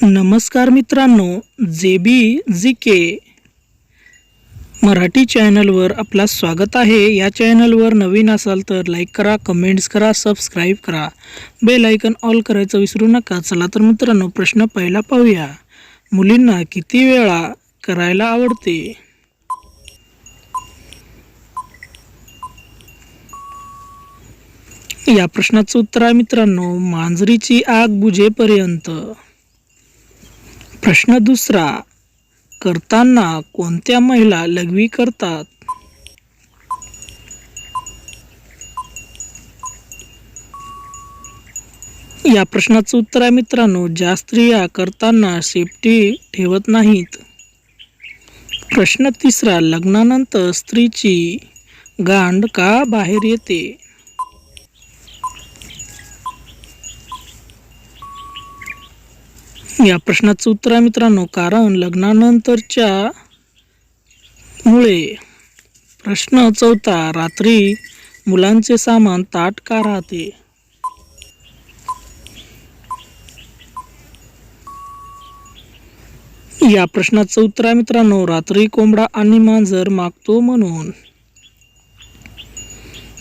नमस्कार मित्रांनो, जेबी जी के मराठी चॅनलवर आपला स्वागत आहे. या चॅनलवर नवीन असाल तर लाईक करा, कमेंट्स करा, सबस्क्राईब करा, बेल आयकन ऑल करायचं विसरू नका. चला तर मित्रांनो, प्रश्न पहिला पाहूया. मुलींना किती वेळा करायला आवडते? या प्रश्नाचं उत्तर आहे मित्रांनो, मांजरीची आग बुझेपर्यंत. प्रश्न दुसरा, करताना कोणत्या महिला लघवी करतात? या प्रश्नाचं उत्तर आहे मित्रांनो, ज्या स्त्रिया करताना सेफ्टी ठेवत नाहीत. प्रश्न तिसरा, लग्नानंतर स्त्रीची गांड का बाहेर येते? या प्रश्नाचं उत्तर आहे मित्रांनो, कारण लग्नानंतरच्या मुळे. प्रश्न चौथा, रात्री मुलांचे सामान ताट का राहते? या प्रश्नाचं उत्तर आहे मित्रांनो, रात्री कोंबडा आणि मांजर मागतो म्हणून.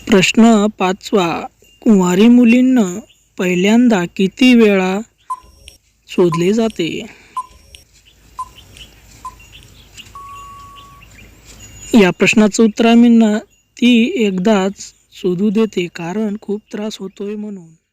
प्रश्न पाचवा, कुंवारी मुलींना पहिल्यांदा किती वेळा शोधले जाते? या प्रश्नाचं उत्तर आहे ती एकदाच शोधू देते, कारण खूप त्रास होतोय म्हणून.